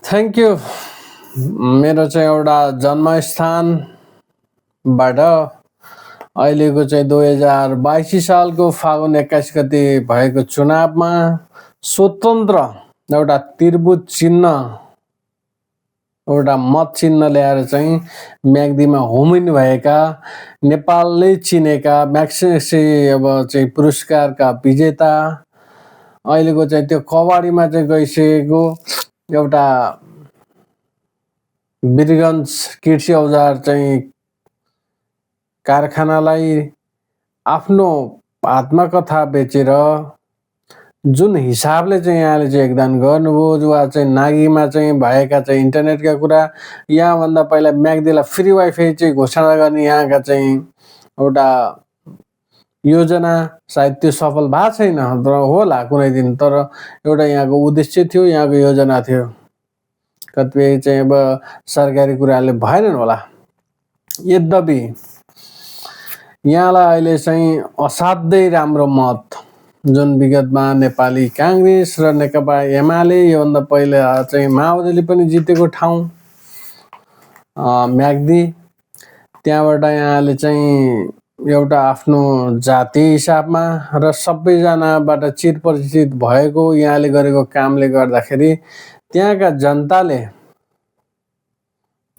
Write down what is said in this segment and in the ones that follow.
Thank you. मेरो चाहिँ एउटा जन्मस्थानबाट अहिलेको चाहिँ 2022 सालको फागुन 21 गते भएको चुनावमा स्वतन्त्र एउटा त्रिभुज चिन्ह, एउटा मत चिन्ह ल्याएर चाहिँ म्याग्दीमा होमिनु भएका, नेपालले चिनेका म्याग्सेसे अब चाहिँ पुरस्कारका विजेता, अहिलेको चाहिँ त्यो कबाडीमा चाहिँ गइसकेको एउटा वीरगञ्ज कृषि औजार चाहिँ कारखानालाई आफ्नो आत्मकथा बेचेर जुन हिसाबले चाहिँ यहाँले चाहिँ योगदान गर्नुभयो, वा चाहिँ नागीमा चाहिँ भएका चाहिँ इन्टरनेटका कुरा, यहाँभन्दा पहिला म्याग्दीलाई फ्री वाइफाई चाहिँ घोषणा गर्ने यहाँका चाहिँ एउटा योजना, सायद त्यो सफल भएको छैन तर होला कुनै दिन, तर एउटा यहाँको उद्देश्य थियो, यहाँको योजना थियो। कतिपय चाहिँ अब सरकारी कुराले भएनन् होला। यद्यपि यहाँलाई अहिले चाहिँ असाध्यै राम्रो मत, जुन विगतमा नेपाली काङ्ग्रेस र नेकपा एमाले, योभन्दा पहिला चाहिँ माओवादीले पनि जितेको ठाउँ म्याग्दी, त्यहाँबाट यहाँले चाहिँ एउटा आफ्नो जातीय हिसाबमा र सबैजनाबाट चिरपरिचित भएको यहाँले गरेको कामले गर्दाखेरि त्यहाँका जनताले,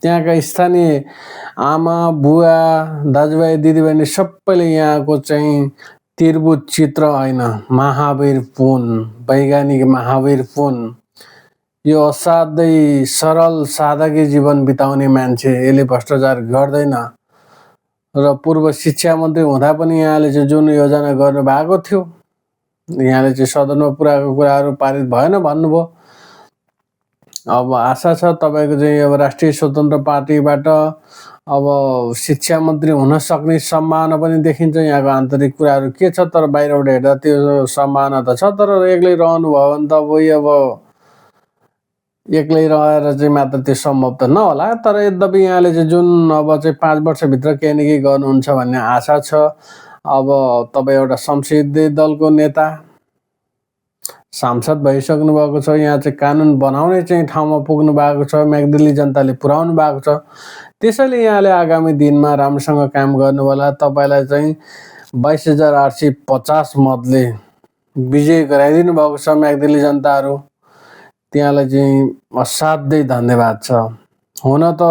त्यहाँका स्थानीय आमा बुवा दाजुभाइ दिदीबहिनी सबैले यहाँको चाहिँ त्रिभुज चित्र होइन, महावीर पुन, वैज्ञानिक महावीर पुन, यो असाध्यै सरल सादागी जीवन बिताउने मान्छे, यसले भ्रष्टाचार गर्दैन र पूर्व शिक्षा मन्त्री हुँदा पनि यहाँले चाहिँ जुन योजना गर्नुभएको थियो, यहाँले चाहिँ सदनमा पुऱ्याएको कुराहरू पारित भएन भन्नुभयो। अब आशा छ तपाईँको चाहिँ अब राष्ट्रिय स्वतन्त्र पार्टीबाट अब शिक्षा मन्त्री हुन सक्ने सम्भावना पनि देखिन्छ। यहाँको आन्तरिक कुराहरू के छ, तर बाहिरबाट हेर्दा त्यो सम्भावना त छ, तर एक्लै रहनुभयो भने त अब एक्लै रहेर चाहिँ मात्र त्यो सम्भव त नहोला। तर यद्यपि यहाँले चाहिँ जुन अब चाहिँ 5 वर्षभित्र केही न केही गर्नुहुन्छ भन्ने आशा छ। अब तपाईँ एउटा संसदीय दलको नेता, सांसद भइसक्नु भएको छ, यहाँ चाहिँ कानुन बनाउने चाहिँ ठाउँमा पुग्नु भएको छ, म्याग्दीले जनताले पुर्याउनु भएको छ। त्यसैले यहाँले आगामी दिनमा राम्रोसँग काम गर्नु होला। तपाईँलाई चाहिँ 22,850 मतले विजय गराइदिनु भएको छ म्याग्दीले जनताहरू, त्यहाँलाई चाहिँ असाध्यै धन्यवाद छ। हुन त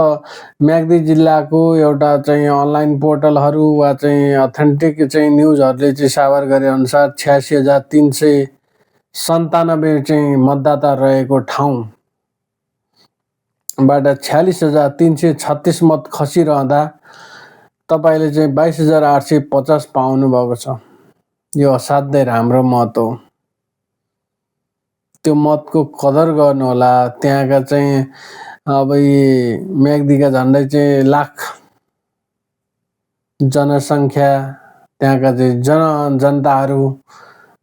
म्याग्दी जिल्लाको एउटा चाहिँ अनलाइन पोर्टलहरू वा चाहिँ अथेन्टिक चाहिँ न्युजहरूले चाहिँ साबर गरे अनुसार 86,397 चाहिँ मतदाता रहेको ठाउँबाट 46,336 मत खसिरहँदा तपाईँले चाहिँ 22,850 पाउनु भएको छ। यो असाध्यै राम्रो मत हो। त्यो मतको कदर गर्नु होला। त्यहाँका चाहिँ अब यी म्याग्दीका झन्डै चाहिँ लाख जनसङ्ख्या, त्यहाँका चाहिँ जनताहरू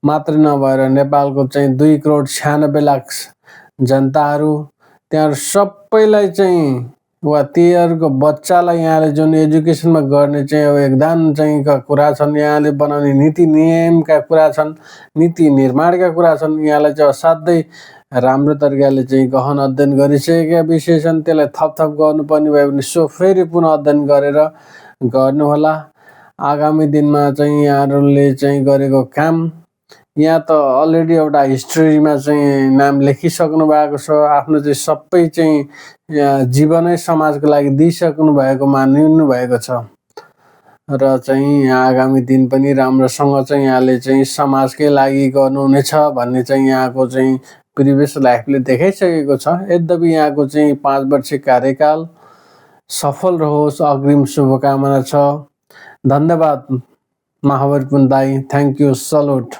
मात्र नभएर नेपालको चाहिँ 2,96,00,000 जनताहरू, त्यहाँ सबैलाई चाहिँ वा तीहरूको बच्चालाई यहाँले जुन एजुकेसनमा गर्ने चाहिँ अब योगदान चाहिँ कुरा छन्, यहाँले बनाउने नीति नियमका कुरा छन्, नीति निर्माणका कुरा छन्, यहाँलाई चाहिँ असाध्यै राम्रो तरिकाले चाहिँ गहन अध्ययन गरिसकेका विषय छन्। त्यसलाई थप गर्नुपर्ने भयो भने सो फेरि पुनः अध्ययन गरेर गर्नुहोला। आगामी दिनमा चाहिँ यहाँहरूले चाहिँ गरेको काम, यहाँ त अलरेडी एउटा हिस्ट्रीमा चाहिँ नाम लेखिसक्नु भएको छ। आफ्नो चाहिँ सबै चाहिँ जीवनै समाजको लागि दिइसक्नु भएको मानिनु भएको छ र चाहिँ यहाँ आगामी दिन पनि राम्रोसँग चाहिँ यहाँले चाहिँ समाजकै लागि गर्नुहुनेछ भन्ने चाहिँ यहाँको चाहिँ प्रिभियस लाइफले देखाइसकेको छ। यद्यपि यहाँको चाहिँ 5 वर्ष कार्यकाल सफल रहोस्, अग्रिम शुभकामना छ। धन्यवाद महावीर पुन दाई, थ्याङ्क यू, सल्युट।